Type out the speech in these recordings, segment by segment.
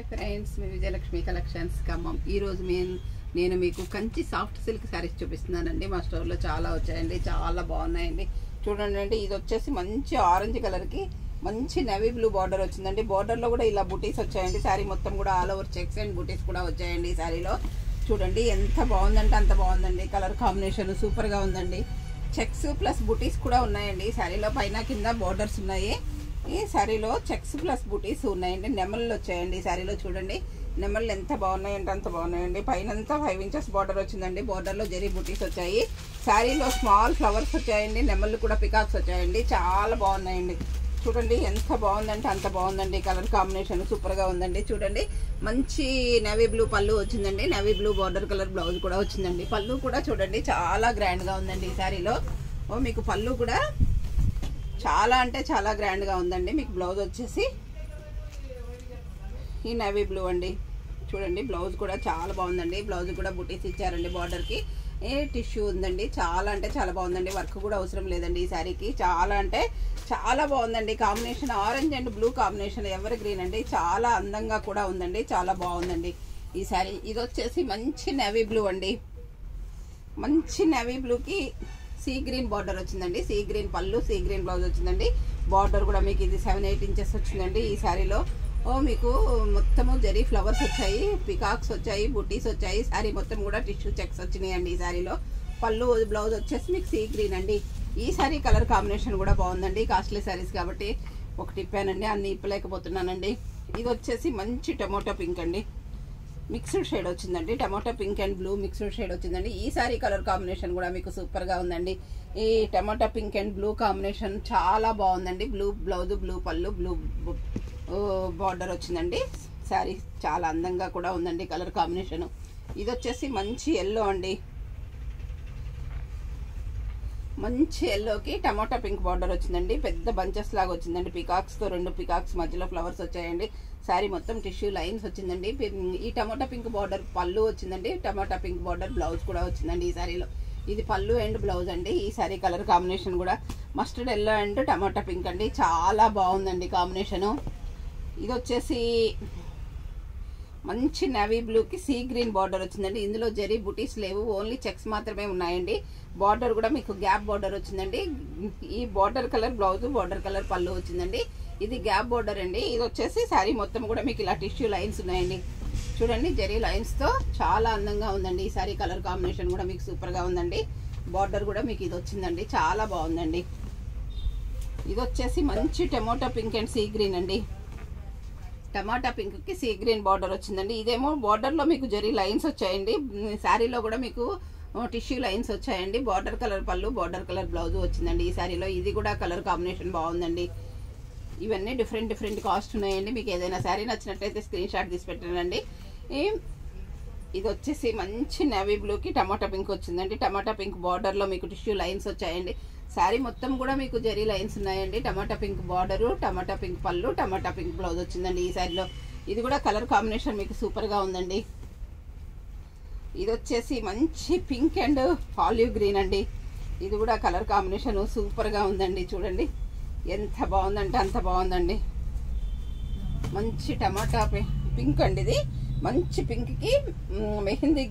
Hi friends, మీ Vijayalakshmi collections Khammam. ఈరోజు నేను మీకు కంచి సాఫ్ట్ సిల్క్ శారీస్ చూపిస్తున్నానండి. మా స్టోర్లో చాలా వచ్చాయండి, చాలా బాగున్నాయండి. చూడండి, ఇది వచ్చేసి మంచి ఆరెంజ్ కలర్కి మంచి నేవీ బ్లూ బార్డర్ వచ్చిందండి. బార్డర్లో కూడా ఇలా బుటీస్ వచ్చాయండి. శారీ మొత్తం కూడా ఆల్ ఓవర్ చెక్స్ అండ్ బుటీస్ కూడా వచ్చాయండి. ఈ శారీలో చూడండి ఎంత బాగుందంటే అంత బాగుందండి. కలర్ కాంబినేషన్ సూపర్గా ఉందండి. చెక్స్ ప్లస్ బుటీస్ కూడా ఉన్నాయండి. ఈ శారీలో పైన కింద బార్డర్స్ ఉన్నాయి. ఈ శారీలో చెక్స్ ప్లస్ బుటీస్ ఉన్నాయండి. నెమళ్ళు వచ్చాయండి. ఈ శారీలో చూడండి నెమళ్ళు ఎంత బాగున్నాయంటే అంత బాగున్నాయండి. పైనంతా 5 ఇంచెస్ బార్డర్ వచ్చిందండి. బార్డర్లో జరీ బుటీస్ వచ్చాయి. శారీలో స్మాల్ ఫ్లవర్స్ వచ్చాయండి. నెమళ్ళు కూడా పికాక్స్ వచ్చాయండి. చాలా బాగున్నాయండి. చూడండి ఎంత బాగుందంటే అంత బాగుందండి. కలర్ కాంబినేషన్ సూపర్గా ఉందండి. చూడండి మంచి నేవీ బ్లూ పళ్ళు వచ్చిందండి. Navy blue border colour blouse కూడా వచ్చిందండి. పళ్ళు కూడా చూడండి చాలా గ్రాండ్గా ఉందండి. ఈ శారీలో మీకు పళ్ళు కూడా చాలా అంటే చాలా గ్రాండ్గా ఉందండి. మీకు బ్లౌజ్ వచ్చేసి ఈ నేవీ బ్లూ అండి. చూడండి బ్లౌజ్ కూడా చాలా బాగుందండి. బ్లౌజ్ కూడా బుటీస్ ఇచ్చారండి. బార్డర్కి టిష్యూ ఉందండి. చాలా అంటే చాలా బాగుందండి. వర్క్ కూడా అవసరం లేదండి ఈ శారీకి. చాలా అంటే చాలా బాగుందండి. Combination orange and blue combination ever green అండి. చాలా అందంగా కూడా ఉందండి. చాలా బాగుందండి ఈ శారీ. ఇది వచ్చేసి మంచి నేవీ బ్లూ అండి. మంచి నేవీ బ్లూకి సీ గ్రీన్ బార్డర్ వచ్చిందండి. సీ గ్రీన్ పళ్ళు, సీ గ్రీన్ బ్లౌజ్ వచ్చిందండి. బార్డర్ కూడా మీకు ఇది 7-8 ఇంచెస్ వచ్చిందండి. ఈ శారీలో మీకు మొత్తము జరీ ఫ్లవర్స్ వచ్చాయి, పికాక్స్ వచ్చాయి, బుటీస్ వచ్చాయి. శారీ మొత్తం కూడా టిష్యూ చెక్స్ వచ్చినాయండి. ఈ శారీలో పళ్ళు బ్లౌజ్ వచ్చేసి మీకు సీ గ్రీన్ అండి. ఈ శారీ కలర్ కాంబినేషన్ కూడా బాగుందండి. కాస్ట్లీ శారీస్ కాబట్టి ఒకటి ఇప్పానండి, అన్ని ఇప్పలేకపోతున్నానండి. ఇది వచ్చేసి మంచి టమోటా పింక్ అండి. మిక్స్డ్ షేడ్ వచ్చిందండి. Tomato pink and blue mixed shade వచ్చిందండి. ఈ సారీ కలర్ కాంబినేషన్ కూడా మీకు సూపర్గా ఉందండి. ఈ టమాటా పింక్ అండ్ బ్లూ కాంబినేషన్ చాలా బాగుందండి. బ్లూ బ్లౌజ్, బ్లూ పళ్ళు, బ్లూ బార్డర్ వచ్చిందండి. శారీ చాలా అందంగా కూడా ఉందండి కలర్ కాంబినేషన్. ఇది వచ్చేసి మంచి ఎల్లో అండి. మంచి ఎల్లోకి టమాటా పింక్ బార్డర్ వచ్చిందండి. పెద్ద బంచెస్ లాగా వచ్చిందండి. పికాక్స్తో 2 పికాక్స్ మధ్యలో ఫ్లవర్స్ వచ్చాయండి. శారీ మొత్తం టిష్యూ లైన్స్ వచ్చిందండి. ఈ టమాటా పింక్ బార్డర్ పళ్ళు వచ్చిందండి. టమాటా పింక్ బార్డర్ బ్లౌజ్ కూడా వచ్చిందండి ఈ శారీలో. ఇది పళ్ళు అండ్ బ్లౌజ్ అండి. ఈ శారీ కలర్ కాంబినేషన్ కూడా mustard yellow and tomato pink అండి. చాలా బాగుందండి కాంబినేషను. ఇది వచ్చేసి మంచి నేవీ బ్లూకి సీ గ్రీన్ బార్డర్ వచ్చిందండి. ఇందులో జరీ బుటీస్ లేవు, ఓన్లీ చెక్స్ మాత్రమే ఉన్నాయండి. బార్డర్ కూడా మీకు గ్యాప్ బార్డర్ వచ్చిందండి. ఈ border colour blouse, border colour పళ్ళు వచ్చిందండి. ఇది గ్యాప్ బార్డర్ అండి. ఇది వచ్చేసి శారీ మొత్తం కూడా మీకు ఇలా టిష్యూ లైన్స్ ఉన్నాయండి. చూడండి జరీ లైన్స్తో చాలా అందంగా ఉందండి. ఈ శారీ కలర్ కాంబినేషన్ కూడా మీకు సూపర్గా ఉందండి. బార్డర్ కూడా మీకు ఇది వచ్చిందండి. చాలా బాగుందండి. ఇది వచ్చేసి మంచి tomato pink and sea green అండి. టమాటా పింక్కి సీ గ్రీన్ బార్డర్ వచ్చిందండి. ఇదేమో బార్డర్లో మీకు జరీ లైన్స్ వచ్చాయండి. శారీలో కూడా మీకు టిష్యూ లైన్స్ వచ్చాయండి. బార్డర్ కలర్ పళ్ళు, బార్డర్ కలర్ బ్లౌజ్ వచ్చిందండి ఈ శారీలో. ఇది కూడా కలర్ కాంబినేషన్ బాగుందండి. ఇవన్నీ డిఫరెంట్ కాస్ట్ ఉన్నాయండి. మీకు ఏదైనా శారీ నచ్చినట్లయితే స్క్రీన్ షాట్ తీసి పెట్టండి. ఇది వచ్చేసి మంచి నేవీ బ్లూకి టమాటా పింక్ వచ్చిందండి. టమాటా పింక్ బార్డర్లో మీకు టిష్యూ లైన్స్ వచ్చాయండి. శారీ మొత్తం కూడా మీకు జరీ లైన్స్ ఉన్నాయండి. టమాటా పింక్ బార్డరు, టమాటా పింక్ పళ్ళు, టమాటా పింక్ బ్లౌజ్ వచ్చిందండి ఈ శారీలో. ఇది కూడా కలర్ కాంబినేషన్ మీకు సూపర్గా ఉందండి. ఇది వచ్చేసి మంచి పింక్ అండ్ ఆలివ్ గ్రీన్ అండి. ఇది కూడా కలర్ కాంబినేషన్ సూపర్గా ఉందండి. చూడండి ఎంత బాగుందంటే అంత బాగుందండి. మంచి టమాటా పింక్ అండి. ఇది మంచి పింక్కి మెహందీ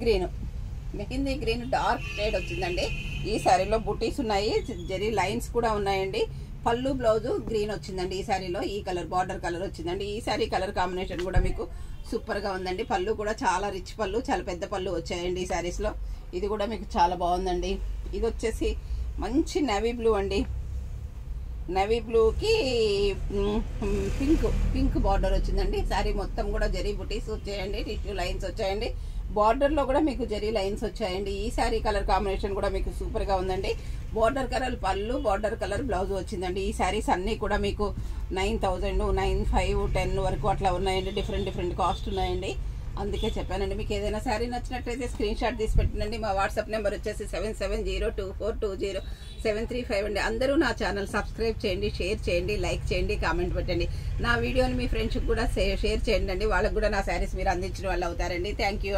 గ్రీన్ డార్క్ షేడ్ వచ్చిందండి. ఈ శారీలో బుటీస్ ఉన్నాయి, జరీ లైన్స్ కూడా ఉన్నాయండి. పళ్ళు బ్లౌజు గ్రీన్ వచ్చిందండి ఈ శారీలో. ఈ కలర్ బార్డర్ కలర్ వచ్చిందండి. ఈ శారీ కలర్ కాంబినేషన్ కూడా మీకు సూపర్గా ఉందండి. పళ్ళు కూడా చాలా రిచ్ పళ్ళు, చాలా పెద్ద పళ్ళు వచ్చాయండి ఈ శారీస్లో. ఇది కూడా మీకు చాలా బాగుందండి. ఇది వచ్చేసి మంచి నేవీ బ్లూ అండి. నేవీ బ్లూకి పింక్ బార్డర్ వచ్చిందండి. శారీ మొత్తం కూడా జరీ బుటీస్ వచ్చాయండి. టిష్యూ లైన్స్ వచ్చాయండి. బార్డర్లో కూడా మీకు జరీ లైన్స్ వచ్చాయండి. ఈ శారీ కలర్ కాంబినేషన్ కూడా మీకు సూపర్గా ఉందండి. బార్డర్ కలర్ పళ్ళు, బార్డర్ కలర్ బ్లౌజ్ వచ్చిందండి. ఈ శారీస్ అన్నీ కూడా మీకు 9,000, 9,500, 10 వరకు అట్లా ఉన్నాయండి. డిఫరెంట్ కాస్ట్ ఉన్నాయండి. అందుకే చెప్పానండి. మీకు ఏదైనా శారీ నచ్చినట్లయితే స్క్రీన్ షాట్ తీసి పెట్టండి. మా వాట్సాప్ నెంబర్ వచ్చేసి 7702420735 అండి. అందరూ నా ఛానల్ సబ్స్క్రైబ్ చేయండి, షేర్ చేయండి, లైక్ చేయండి, కామెంట్ పెట్టండి. నా వీడియోని మీ ఫ్రెండ్స్కి కూడా షేర్ చేయండి. వాళ్ళకి కూడా నా శారీస్ మీరు అందించిన వాళ్ళు అవుతారండి. థ్యాంక్ యూ అండి.